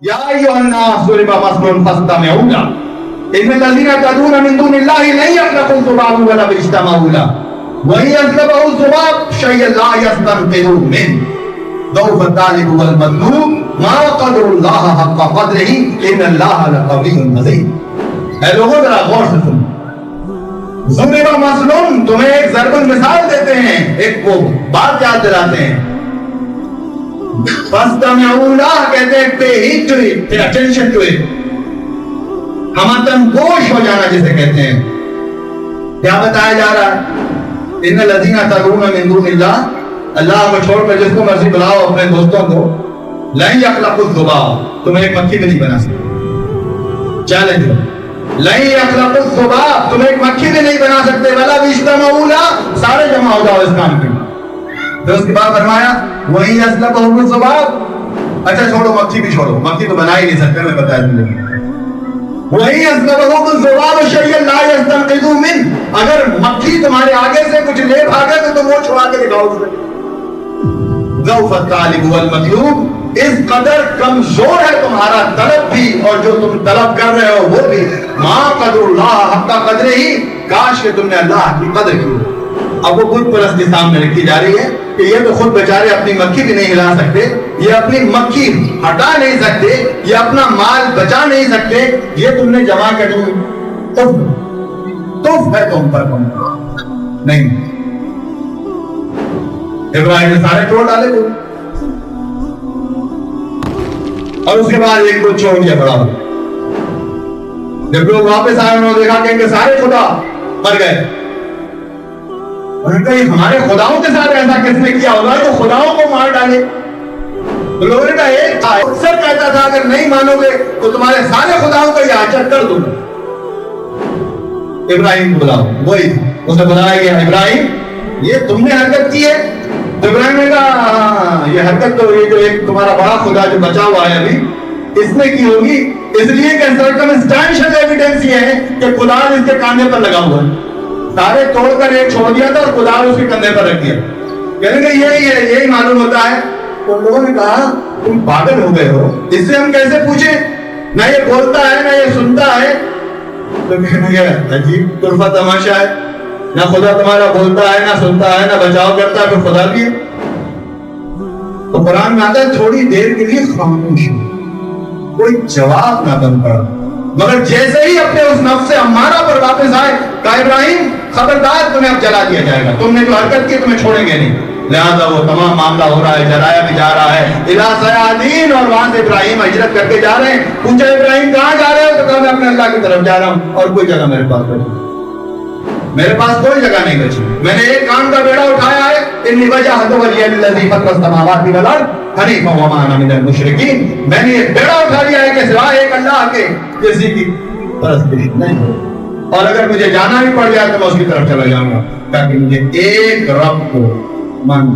या अय्युहन्नास ज़ुरिबा मस्लुन फस्तमि'ू लह इन्नल्लज़ीना तदऊना मिन दूनिल्लाहि लन यख़्लक़ू ज़ुबाबन वलौ इज्तमऊ लह व इन यस्लबहु ज़ुबाब शय'अन ला यस्तनक़िज़ू मिन्हु ज़ौफ़ अत-तालिब वल मत्लूब मा क़दरुल्लाह हक़्क़ क़द्रिही इन्नल्लाह लक़विय्युन अज़ीज़। ऐ लोगों जरा गौर से सुनो, ज़ुरिबा मस्लुन तुम्हें एक ज़रबुल मिसाल देते हैं, एक वो बात याद दिलाते हैं। फस्तमि'ू लह कहते हैं pay heed to it, pay attention to it, हमतन गोश हो जाना जिसे कहते हैं। क्या बताया जा रहा है? इन्नल्लज़ीना तदऊना मिन दूनिल्लाह, अल्लाह को छोड़कर जिसको मर्जी बुलाओ अपने दोस्तों को, लन यख़्लक़ू ज़ुबाब, तुम्हें एक मक्खी भी नहीं बना सकते। चैलेंज लो, लन यख़्लक़ू ज़ुबाब, तुम्हें एक मक्खी भी नहीं बना सकते। वलौ इज्तमऊ लह, सारे जमा हो जाओ इस काम पे। तो उसके बाद फरमाया वही यस्लबहु ज़ुबाब, अच्छा छोड़ो मक्खी भी छोड़ो, मक्खी तो बना ही नहीं सकते, मैं बता दूं। वही यस्लबहु ज़ुबाब शय'अन ला यस्तनक़िज़ू मिन्हु, अगर मक्खी तुम्हारे आगे से कुछ ले भागे तो तुम वो छुड़ा के दिखाओ उसे। ज़ौफ़ अत-तालिब वल मत्लूब, इस कदर कमजोर है तुम्हारा तलब भी और जो तुम तलब कर रहे हो वो भी। मा क़दरुल्लाह हक़्क़ क़द्रिही, काश कि तुमने अल्लाह की कदर की। अब वो बुत परस्त के सामने रखी जा रही है कि ये तो खुद बेचारे अपनी मक्खी भी नहीं हिला सकते, ये अपनी मक्खी हटा नहीं सकते, ये अपना माल बचा नहीं सकते, ये तुमने जमा कर दी, तुफ है तुम पर, तुम नहीं। इब्राहिम ने सारे छोड़ डाले वो, और उसके बाद एक को छोड़ दिया बड़ा। जब लोग वापस आए उन्होंने देखा कि इनके सारे खुदा मर गए। उन्होंने कहा हमारे खुदाओं के साथ ऐसा किसने किया होगा तो खुदाओं को मार डाले। तो लोगों ने कहा एक था अक्सर कहता था अगर नहीं मानोगे तो तुम्हारे सारे खुदाओं को यह हाजत कर दूंगा। इब्राहिम को बुलाओ, वही उसे बुलाया गया, इब्राहिम ये तुमने हरकत की है? तो इब्राहिम ने कहा ये हरकत तो ये जो एक तुम्हारा बड़ा खुदा जो बचा हुआ है अभी इसने की होगी, इसलिए कि सर्कमस्टेंशियल एविडेंस ये है कि खुदा इसके कांधे पर लगा हुआ है। सारे तोड़कर एक छोड़ दिया था और खुदा उसके कंधे पर रख दिया। कहने यही है, यही मालूम होता है। तो लोगों ने कहा तुम पागल हो गए हो, इससे हम कैसे पूछे, ना ये बोलता है ना ये सुनता है। तो कहने लगे अजीब तुरफा तमाशा है, ना खुदा तुम्हारा बोलता है ना सुनता है ना बचाव करता है, फिर खुदा भी है। तो कुरान में आता है थोड़ी देर के लिए खामोश, कोई जवाब ना बन पड़ा, मगर जैसे ही अपने उस नफ्स से अम्मारा पर वापस आए कहा इब्राहिम खबरदार तुम्हें अब जला दिया जाएगा, तुमने जो हरकत की तुम्हें छोड़ेंगे नहीं। लिहाजा वो तमाम मामला हो रहा है, जलाया भी जा रहा है इला सयादीन, और वहां से इब्राहिम हिजरत करके जा रहे हैं। पूछा इब्राहिम कहाँ जा रहे हो? तो कहा मैं अपने अल्लाह की तरफ जा रहा हूँ और कोई जगह मेरे पास बची, मेरे पास कोई जगह नहीं बची। मैंने एक काम का बेड़ा उठाया है, इन्नी वजहतु वजहिय लिल्लज़ी फ़तरा समावाति वल अर्ज़ हनीफ़न वमा अना मिनल मुशरिकीन, मैंने ये बेड़ा उठा लिया है कि सिवाय एक अल्लाह के किसी की परस्तिश नहीं हो, और अगर मुझे जाना भी पड़ जाए तो मैं उसकी तरफ चला जाऊंगा, ताकि मुझे एक रब को मान